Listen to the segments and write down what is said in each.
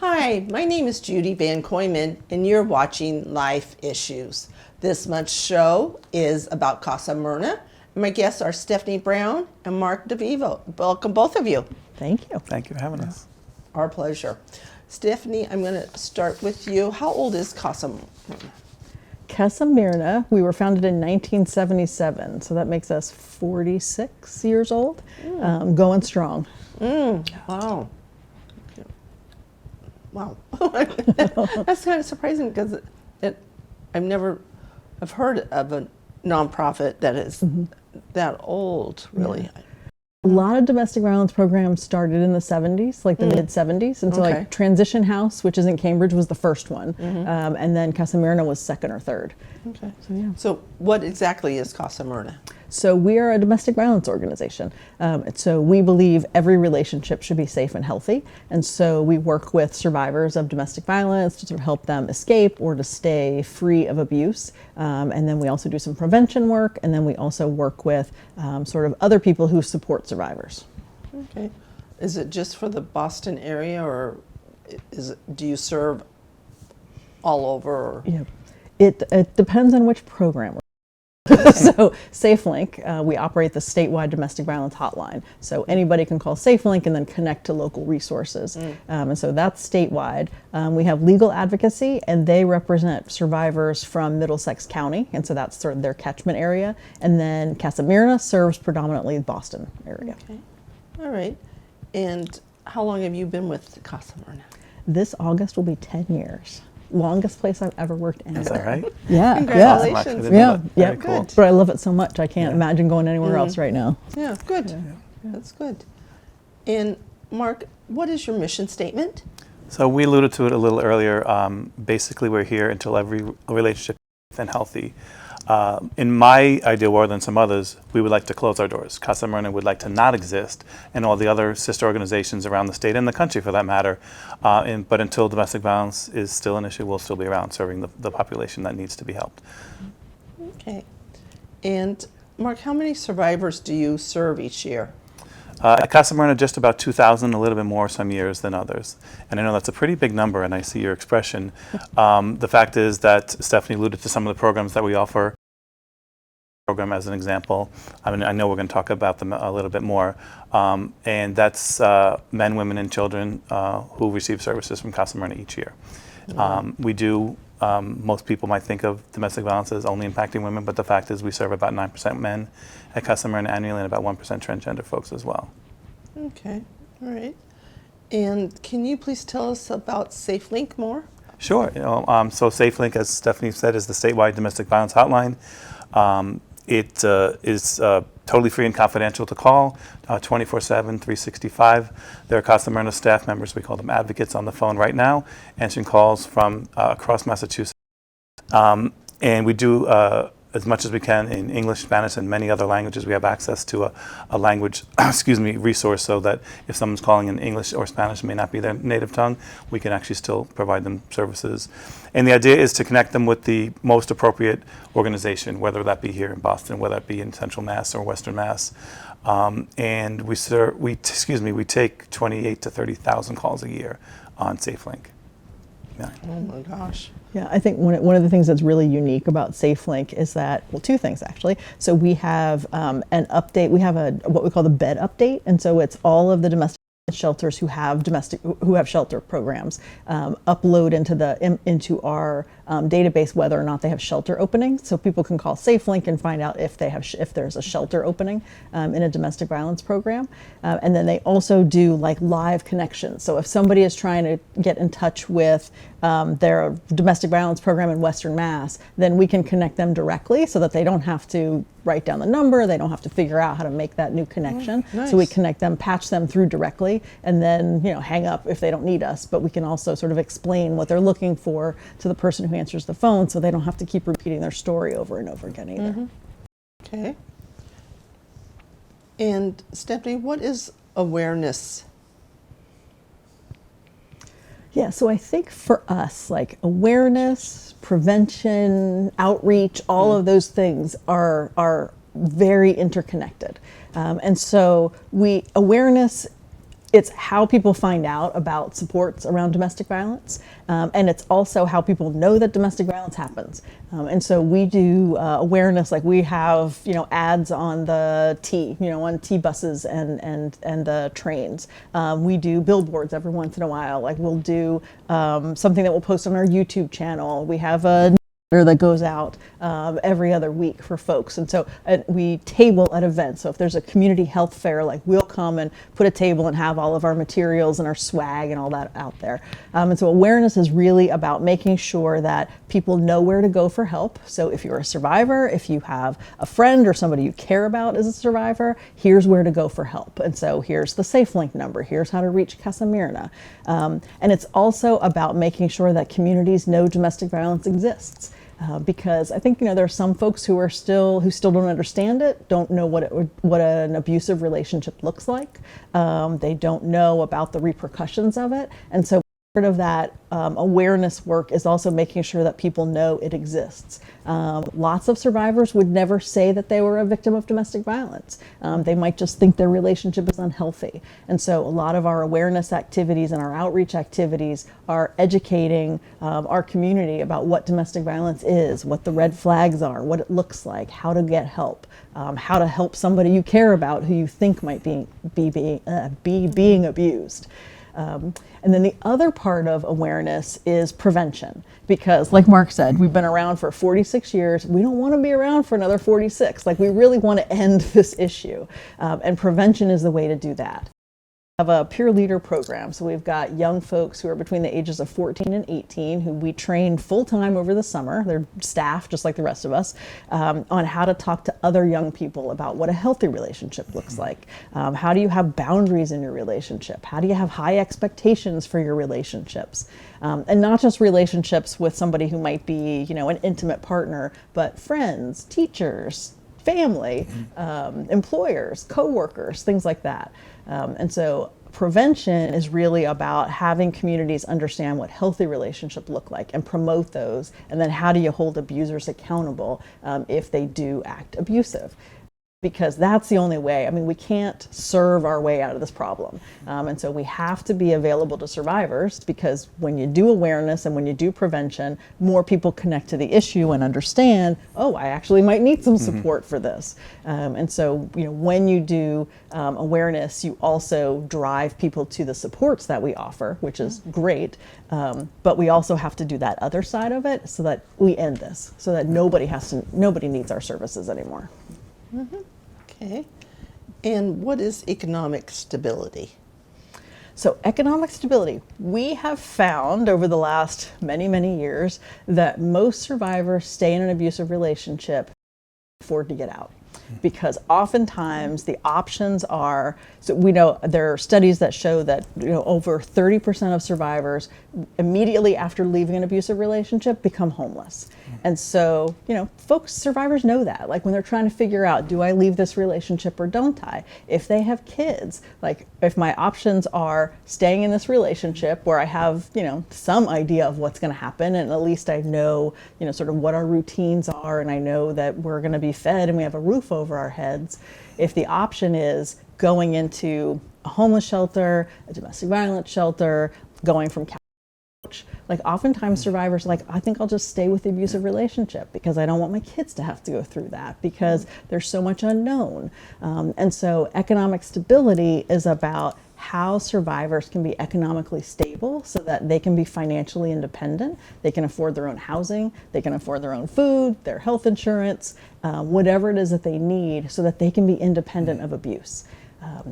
Hi, my name is Judy Vankooiman, and you're watching Life Issues. This month's show is about Casa Myrna. My guests are Stephanie Brown and Mark DeVivo. Welcome, both of you. Thank you. Thank you for having us. Our pleasure. Stephanie, I'm going to start with you. How old is Casa Myrna? Casa Myrna, we were founded in 1977, so that makes us 46 years old, going strong. Wow. Wow. That's kind of surprising because I've heard of a nonprofit that is that old, really. Yeah. A lot of domestic violence programs started in the 70s, like the mid 70s. And so like Transition House, which is in Cambridge, was the first one. And then Casa Myrna was second or third. Okay. So, yeah. So what exactly is Casa Myrna? So we are a domestic violence organization. So we believe every relationship should be safe and healthy. And so we work with survivors of domestic violence to sort of help them escape or to stay free of abuse. And then we also do some prevention work. And then we also work with sort of other people who support survivors. Okay. Is it just for the Boston area, or do you serve all over? Or? Yeah. It depends on which program. So SafeLink, we operate the statewide domestic violence hotline. So anybody can call SafeLink and then connect to local resources. And so that's statewide. We have legal advocacy, and they represent survivors from Middlesex County. And so that's sort of their catchment area. And then Casa Myrna serves predominantly the Boston area. Okay. All right. And how long have you been with Casa Myrna? This August will be 10 years. Longest place I've ever worked in. Is that right? Yeah. Congratulations. Yeah. Very cool. But I love it so much. I can't imagine going anywhere else right now. Yeah, good. Yeah. That's good. And Mark, what is your mission statement? So we alluded to it a little earlier. Basically, we're here until every relationship is safe and healthy. In my ideal world and some others, we would like to close our doors. Casa Myrna would like to not exist, and all the other sister organizations around the state and the country, for that matter. But until domestic violence is still an issue, we'll still be around serving the population that needs to be helped. Okay. And Mark, how many survivors do you serve each year? At Casa Myrna, just about 2,000, a little bit more some years than others. And I know that's a pretty big number, and I see your expression. The fact is that Stephanie alluded to some of the programs that we offer. Program as an example. I mean, I know we're going to talk about them a little bit more. And that's men, women, and children who receive services from Casa Myrna each year. We do, most people might think of domestic violence as only impacting women, but the fact is we serve about 9% men at Casa Myrna annually and about 1% transgender folks as well. Okay, all right. And can you please tell us about SafeLink more? Sure. So SafeLink, as Stephanie said, is the statewide domestic violence hotline. It is totally free and confidential to call, 24/7, 365. There are Casa Myrna staff members, we call them advocates, on the phone right now, answering calls from across Massachusetts. And we do as much as we can in English, Spanish, and many other languages. We have access to a language resource, so that if someone's calling in English or Spanish, it may not be their native tongue, we can actually still provide them services. And the idea is to connect them with the most appropriate organization, whether that be here in Boston, whether that be in Central Mass or Western Mass. And we take 28 to 30,000 calls a year on SafeLink. Yeah. Oh my gosh. Yeah, I think one of the things that's really unique about SafeLink is that, well, two things actually. So we have an update. We have what we call the bed update, and so it's all of the domestic shelters who have shelter programs upload into our database whether or not they have shelter openings, so people can call SafeLink and find out if there's a shelter opening in a domestic violence program. And then they also do like live connections. So if somebody is trying to get in touch with their domestic violence program in Western Mass, then we can connect them directly so that they don't have to write down the number, they don't have to figure out how to make that new connection. Nice. So we connect them, patch them through directly, and then hang up if they don't need us. But we can also sort of explain what they're looking for to the person who answers the phone, so they don't have to keep repeating their story over and over again either. Okay. And Stephanie, what is awareness? Yeah, so I think for us, like awareness, prevention, outreach, all of those things are very interconnected. And so awareness it's how people find out about supports around domestic violence, and it's also how people know that domestic violence happens. And so we do awareness, like we have, ads on the on T buses and the trains. We do billboards every once in a while. Like we'll do something that we'll post on our YouTube channel. We have a that goes out every other week for folks. And so we table at events. So if there's a community health fair, like we'll come and put a table and have all of our materials and our swag and all that out there. And so awareness is really about making sure that people know where to go for help. So if you're a survivor, if you have a friend or somebody you care about as a survivor, here's where to go for help. And so here's the SafeLink number. Here's how to reach Casa Myrna. And it's also about making sure that communities know domestic violence exists. Because I think there are some folks who still don't understand it, don't know what an abusive relationship looks like. They don't know about the repercussions of it, and so part of that awareness work is also making sure that people know it exists. Lots of survivors would never say that they were a victim of domestic violence. They might just think their relationship is unhealthy. And so a lot of our awareness activities and our outreach activities are educating our community about what domestic violence is, what the red flags are, what it looks like, how to get help, how to help somebody you care about who you think might be being abused. And then the other part of awareness is prevention, because like Mark said, we've been around for 46 years. We don't want to be around for another 46. Like we really want to end this issue, and prevention is the way to do that. We have a peer leader program. So we've got young folks who are between the ages of 14 and 18 who we train full-time over the summer. They're staff just like the rest of us, on how to talk to other young people about what a healthy relationship looks like. How do you have boundaries in your relationship? How do you have high expectations for your relationships? And not just relationships with somebody who might be, an intimate partner, but friends, teachers, family, employers, coworkers, things like that. And so prevention is really about having communities understand what healthy relationships look like and promote those. And then how do you hold abusers accountable if they do act abusive? Because that's the only way. I mean, we can't serve our way out of this problem. And so we have to be available to survivors, because when you do awareness and when you do prevention, more people connect to the issue and understand, oh, I actually might need some support for this. And so, when you do awareness, you also drive people to the supports that we offer, which is great. But we also have to do that other side of it so that we end this, so that nobody needs our services anymore. Okay. And what is economic stability? So economic stability, we have found over the last many, many years that most survivors stay in an abusive relationship and afford to get out. Because oftentimes the options are, so we know there are studies that show that over 30% of survivors immediately after leaving an abusive relationship become homeless. And so, survivors know that, like when they're trying to figure out, do I leave this relationship or don't I? If they have kids, like if my options are staying in this relationship where I have, some idea of what's going to happen, and at least I know, sort of what our routines are, and I know that we're going to be fed and we have a roof over our heads. If the option is going into a homeless shelter, a domestic violence shelter, going from couch, like oftentimes survivors are like, I think I'll just stay with the abusive relationship because I don't want my kids to have to go through that, because there's so much unknown. And so economic stability is about how survivors can be economically stable so that they can be financially independent. They can afford their own housing, they can afford their own food, their health insurance, whatever it is that they need, so that they can be independent of abuse.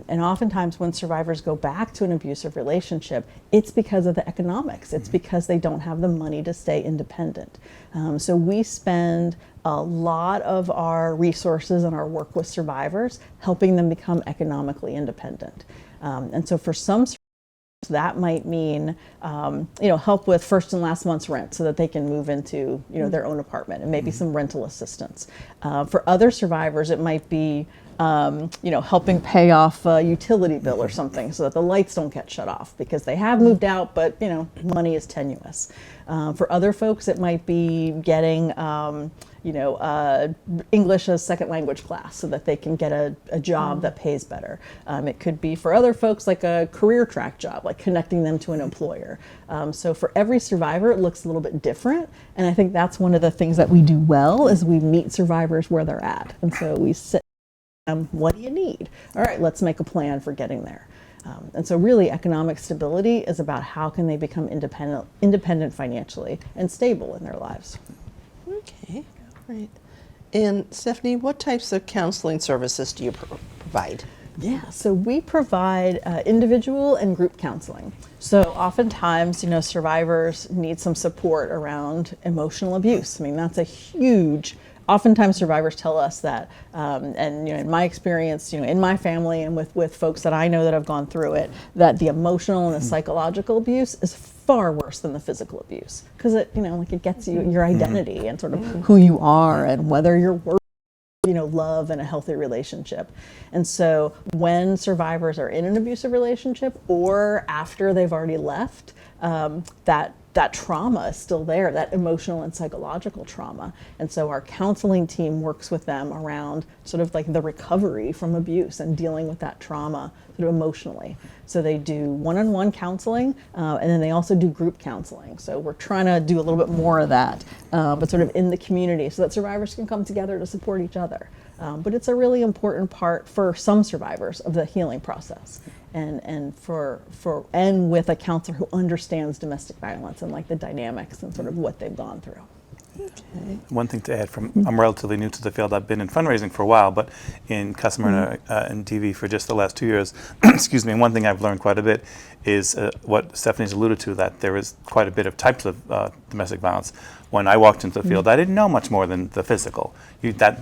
And oftentimes when survivors go back to an abusive relationship, it's because of the economics. It's because they don't have the money to stay independent. So we spend a lot of our resources and our work with survivors helping them become economically independent. And so for some survivors, that might mean, help with first and last month's rent so that they can move into, their own apartment, and maybe some rental assistance. For other survivors, it might be helping pay off a utility bill or something so that the lights don't get shut off because they have moved out, but money is tenuous. For other folks, it might be getting English as second language class so that they can get a job that pays better. It could be for other folks like a career track job, like connecting them to an employer. So for every survivor, it looks a little bit different. And I think that's one of the things that we do well is we meet survivors where they're at. And so we sit, what do you need? All right, let's make a plan for getting there. And so really economic stability is about how can they become independent financially and stable in their lives. Okay, great. And Stephanie, what types of counseling services do you provide? Yeah, so we provide individual and group counseling. So oftentimes, survivors need some support around emotional abuse. I mean, that's a huge. Oftentimes survivors tell us that, and in my experience, in my family and with folks that I know that have gone through it, that the emotional and the psychological abuse is far worse than the physical abuse because it gets you your identity and sort of who you are and whether you're worth love and a healthy relationship. And so when survivors are in an abusive relationship or after they've already left, that trauma is still there, that emotional and psychological trauma. And so our counseling team works with them around sort of like the recovery from abuse and dealing with that trauma sort of emotionally. So they do one-on-one counseling, and then they also do group counseling. So we're trying to do a little bit more of that, but sort of in the community so that survivors can come together to support each other. But it's a really important part for some survivors of the healing process. And with a counselor who understands domestic violence and like the dynamics and sort of what they've gone through. Okay. One thing to add, I'm relatively new to the field. I've been in fundraising for a while, but in customer and TV for just the last 2 years. Excuse me. And one thing I've learned quite a bit is what Stephanie's alluded to, that there is quite a bit of types of domestic violence. When I walked into the field, I didn't know much more than the physical. That's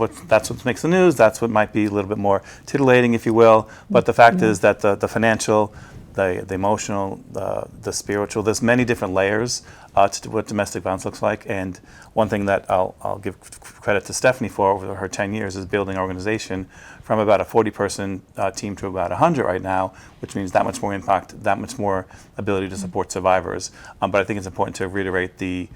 what makes the news. That's what might be a little bit more titillating, if you will. But the fact is that the financial, the emotional, the spiritual, there's many different layers to what domestic violence looks like. And one thing that I'll give credit to Stephanie for over her 10 years is building an organization from about a 40-person team to about 100 right now, which means that much more impact, that much more ability to support survivors. But I think it's important to reiterate the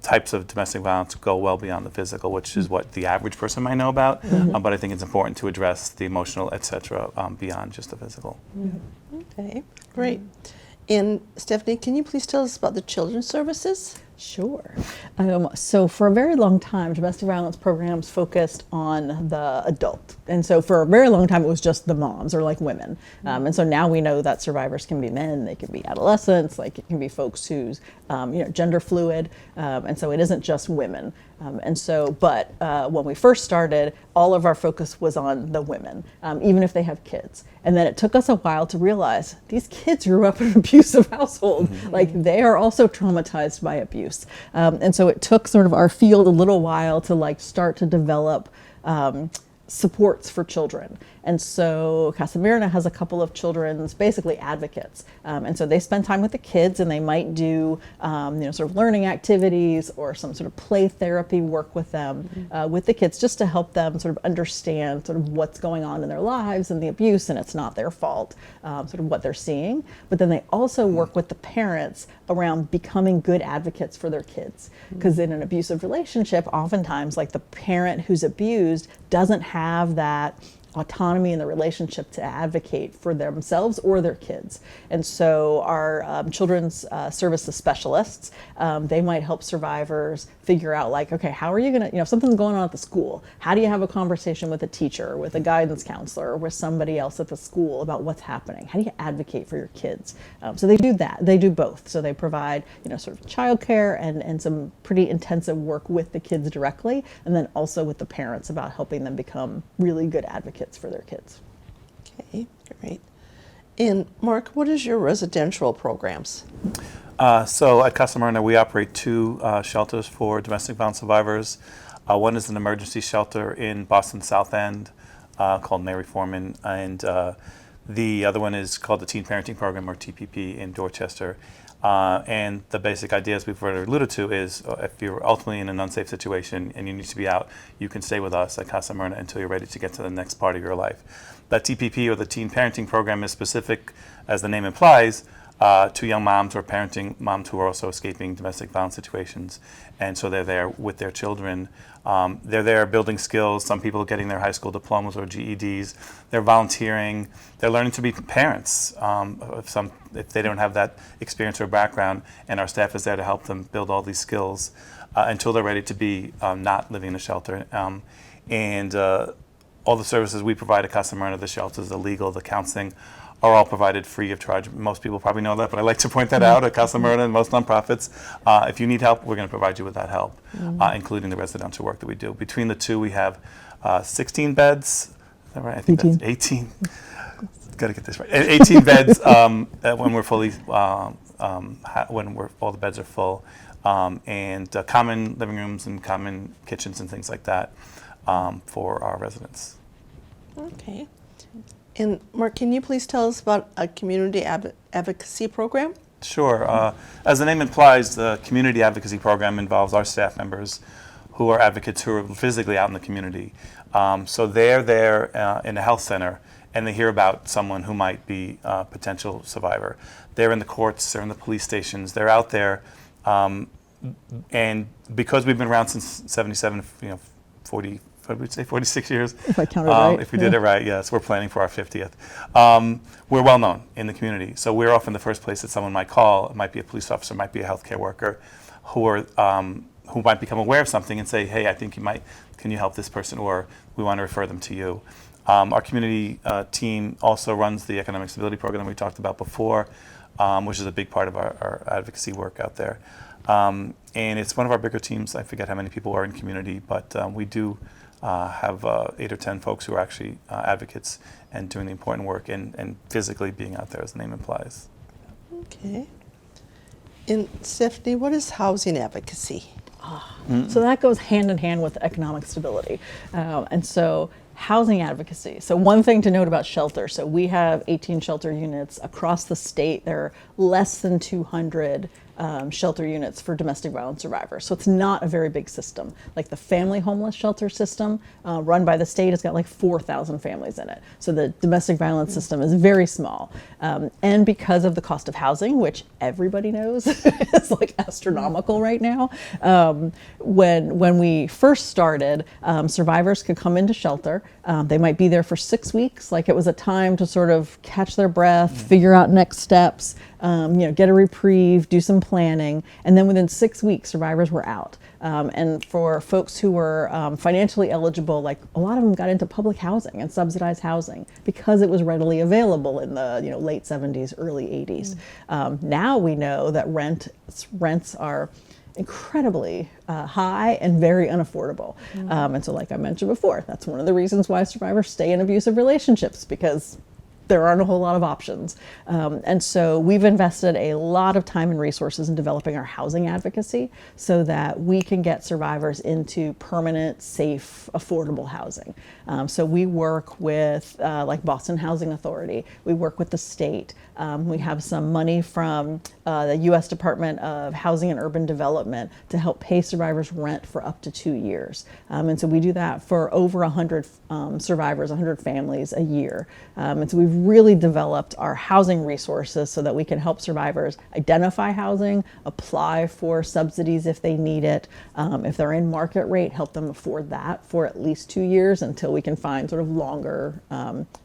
types of domestic violence go well beyond the physical, which is what the average person might know about. But I think it's important to address the emotional, et cetera, beyond just the physical. Okay, great. And Stephanie, can you please tell us about the children's services? Sure. So for a very long time, domestic violence programs focused on the adult. And so for a very long time, it was just the moms or like women. And so now we know that survivors can be men, they can be adolescents, like it can be folks who's, gender fluid. And so it isn't just women. But when we first started, all of our focus was on the women, even if they have kids. And then it took us a while to realize these kids grew up in an abusive household. Like they are also traumatized by abuse. And so it took sort of our field a little while to like start to develop supports for children. And so Casa Mirna has a couple of children's basically advocates. And so they spend time with the kids and they might do sort of learning activities or some sort of play therapy work with them, with the kids, just to help them sort of understand sort of what's going on in their lives and the abuse, and it's not their fault, sort of what they're seeing. But then they also work with the parents around becoming good advocates for their kids. Because in an abusive relationship, oftentimes like the parent who's abused doesn't have that autonomy in the relationship to advocate for themselves or their kids. And so our children's services specialists, they might help survivors figure out like, okay, how are you gonna, if something's going on at the school, how do you have a conversation with a teacher, with a guidance counselor, or with somebody else at the school about what's happening? How do you advocate for your kids? So they do that, they do both. So they provide, sort of childcare and some pretty intensive work with the kids directly, and then also with the parents about helping them become really good advocates for their kids. Okay, great. And Mark, what is your residential programs? So at Casa Mirna, we operate two shelters for domestic violence survivors. One is an emergency shelter in Boston South End called Mary Foreman, and The other one is called the Teen Parenting Program, or TPP, in Dorchester. And the basic ideas we've already alluded to is if you're ultimately in an unsafe situation and you need to be out, you can stay with us at Casa Myrna until you're ready to get to the next part of your life. That TPP, or the Teen Parenting Program, is specific, as the name implies, to young moms or parenting moms who are also escaping domestic violence situations. And so they're there with their children. They're there building skills. Some people are getting their high school diplomas or GEDs. They're volunteering. They're learning to be parents if they don't have that experience or background. And our staff is there to help them build all these skills until they're ready to be not living in a shelter. All the services we provide at Casa Myrna, the shelters, the legal, the counseling, are all provided free of charge. Most people probably know that, but I like to point that out at Casa Myrna and most nonprofits. If you need help, we're going to provide you with that help, including the residential work that we do. Between the two, we have 16 beds. Is that right? I think 18. that's 18. Got to get this right. 18 beds when we're fully, all the beds are full, and common living rooms and common kitchens and things like that for our residents. Okay. And Mark, can you please tell us about a community advocacy program? Sure. As the name implies, the community advocacy program involves our staff members who are advocates who are physically out in the community. So they're there in a health center, and they hear about someone who might be a potential survivor. They're in the courts, they're in the police stations, they're out there. And because we've been around since 77, 40, what would we say, 46 years? If I counted right. If we did it right, yes. We're planning for our 50th. We're well known in the community. So we're often the first place that someone might call. It might be a police officer, it might be a healthcare worker who might become aware of something and say, hey, I think can you help this person, or we want to refer them to you. Our community team also runs the economic stability program we talked about before, which is a big part of our advocacy work out there. And it's one of our bigger teams. I forget how many people are in community, but we do have 8 or 10 folks who are actually advocates and doing the important work and physically being out there, as the name implies. Okay. And Stephanie, what is housing advocacy? So that goes hand in hand with economic stability. And so housing advocacy. So one thing to note about shelter. So we have 18 shelter units across the state. There are less than 200 shelter units for domestic violence survivors. So it's not a very big system. Like the family homeless shelter system run by the state has got like 4,000 families in it. So the domestic violence system is very small. And because of the cost of housing, which everybody knows is like astronomical right now, when we first started, survivors could come into shelter. They might be there for 6 weeks. Like it was a time to sort of catch their breath, figure out next steps, get a reprieve, do some planning, and then within 6 weeks, survivors were out. And for folks who were financially eligible, like a lot of them got into public housing and subsidized housing because it was readily available in the late 70s, early 80s. Now we know that rents are incredibly high and very unaffordable. And so like I mentioned before, that's one of the reasons why survivors stay in abusive relationships, because there aren't a whole lot of options. And so we've invested a lot of time and resources in developing our housing advocacy so that we can get survivors into permanent, safe, affordable housing. So we work with like Boston Housing Authority. We work with the state. We have some money from the U.S. Department of Housing and Urban Development to help pay survivors rent for up to 2 years. And so we do that for over 100 survivors, 100 families a year. And so we've really developed our housing resources so that we can help survivors identify housing, apply for subsidies if they need it. If they're in market rate, help them afford that for at least 2 years until we can find sort of longer,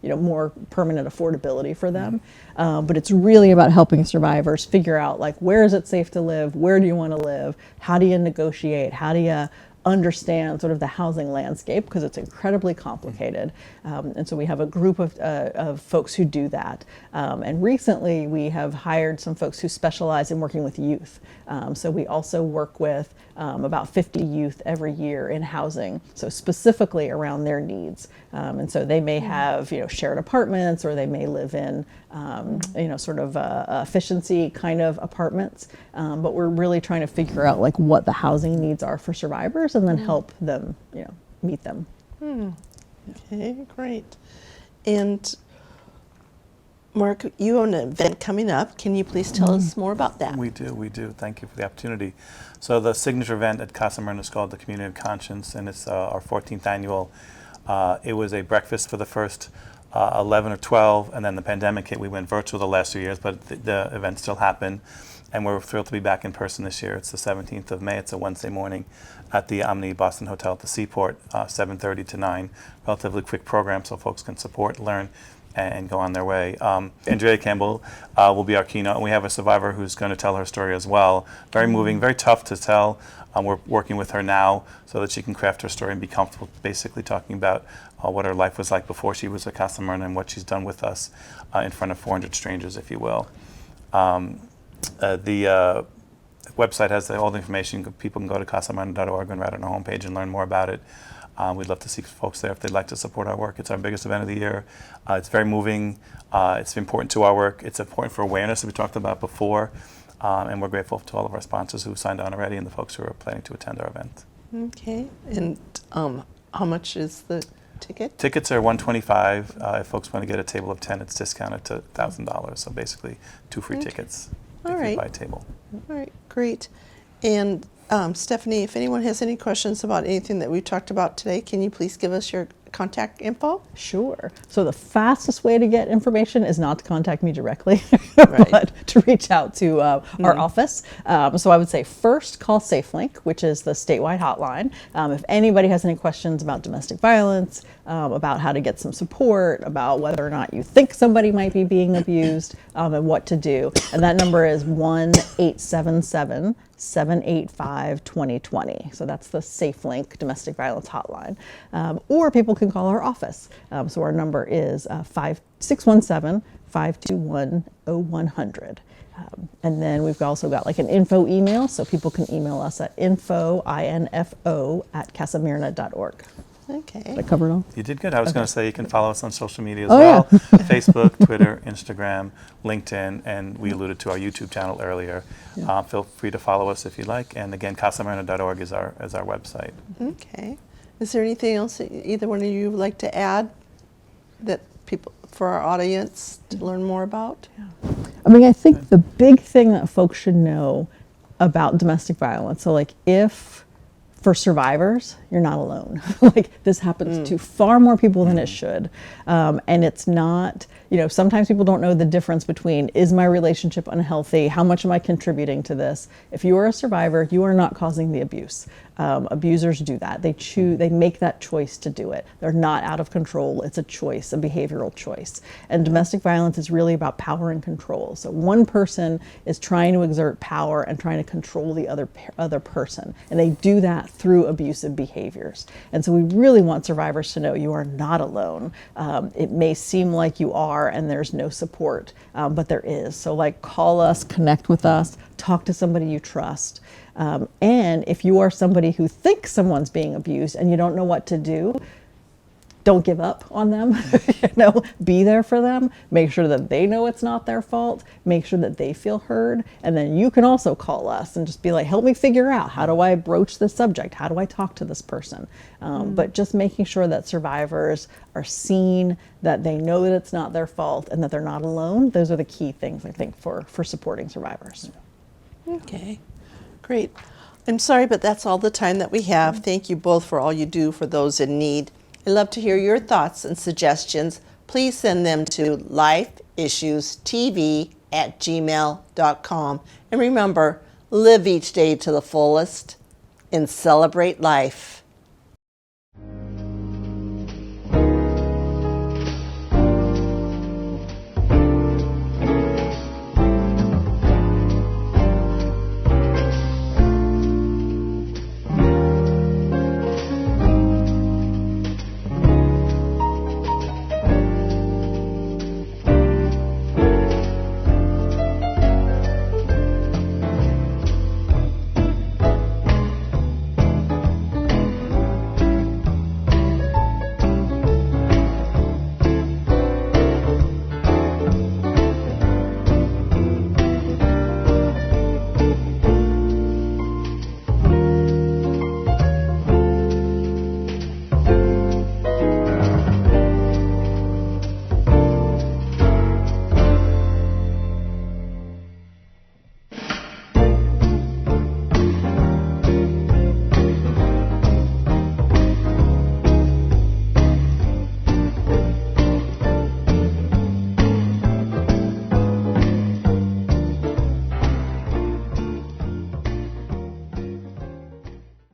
more permanent affordability for them. But it's really about helping survivors figure out, like, where is it safe to live? Where do you want to live? How do you negotiate? How do you understand sort of the housing landscape, because it's incredibly complicated. And so we have a group of folks who do that. And recently we have hired some folks who specialize in working with youth. So we also work with about 50 youth every year in housing, so specifically around their needs. And so they may have shared apartments, or they may live in sort of efficiency kind of apartments. But we're really trying to figure out like what the housing needs are for survivors, and then help them meet them. Okay, great. And Mark, you have an event coming up. Can you please tell us more about that? We do. Thank you for the opportunity. So the signature event at Casa Myrna is called the Community of Conscience, and it's our 14th annual. It was a breakfast for the first 11 or 12, and then the pandemic hit. We went virtual the last 2 years, but the event still happened, and we're thrilled to be back in person this year. It's the 17th of May. It's a Wednesday morning at the Omni Boston Hotel at the Seaport, 7:30 to 9. Relatively quick program so folks can support, learn, and go on their way. Andrea Campbell will be our keynote, and we have a survivor who's going to tell her story as well. Very moving, very tough to tell. We're working with her now so that she can craft her story and be comfortable basically talking about what her life was like before she was at Casa Myrna and what she's done with us in front of 400 strangers, if you will. The website has all the information. People can go to casamyrna.org and write on our homepage and learn more about it. We'd love to see folks there if they'd like to support our work. It's our biggest event of the year. It's very moving. It's important to our work. It's important for awareness, that we talked about before. And we're grateful to all of our sponsors who signed on already and the folks who are planning to attend our event. Okay. And how much is the ticket? Tickets are $125. If folks want to get a table of 10, it's discounted to $1,000. So basically, 2 free tickets All if right. you buy a table. All right, great. And Stephanie, if anyone has any questions about anything that we talked about today, can you please give us your contact info? Sure. So the fastest way to get information is not to contact me directly, Right. but to reach out to our office. So I would say first call SafeLink, which is the statewide hotline. If anybody has any questions about domestic violence, about how to get some support, about whether or not you think somebody might be being abused, and what to do. And that number is 1-877-785-2020. So that's the SafeLink domestic violence hotline. Or people can call our office. So our number is 617-521-0100. And then we've also got like an info email, so people can email us at info@casamyrna.org. Okay. Did I cover it all? You did good. I was going to say you can follow us on social media as Oh, well. Facebook, Twitter, Instagram, LinkedIn, and we alluded to our YouTube channel earlier. Feel free to follow us if you like. And again, casamyrna.org is our website. Okay. Is there anything else that either one of you would like to add that people, for our audience, to learn more about? I mean, I think the big thing that folks should know about domestic violence, so like if for survivors, you're not alone. Like this happens to far more people than it should. And it's not, sometimes people don't know the difference between, is my relationship unhealthy? How much am I contributing to this? If you are a survivor, you are not causing the abuse. Abusers do that. They make that choice to do it. They're not out of control. It's a choice, a behavioral choice. And domestic violence is really about power and control. So one person is trying to exert power and trying to control the other person. And they do that through abusive behaviors. And so we really want survivors to know you are not alone. It may seem like you are and there's no support, but there is. So like call us, connect with us, talk to somebody you trust. And if you are somebody who thinks someone's being abused and you don't know what to do, don't give up on them. Be there for them. Make sure that they know it's not their fault. Make sure that they feel heard. And then you can also call us and just be like, help me figure out, how do I broach this subject? How do I talk to this person? But just making sure that survivors are seen, that they know that it's not their fault and that they're not alone. Those are the key things, I think, for supporting survivors. Okay, great. I'm sorry, but that's all the time that we have. Thank you both for all you do for those in need. I'd love to hear your thoughts and suggestions. Please send them to lifeissuestv@gmail.com. And remember, live each day to the fullest and celebrate life.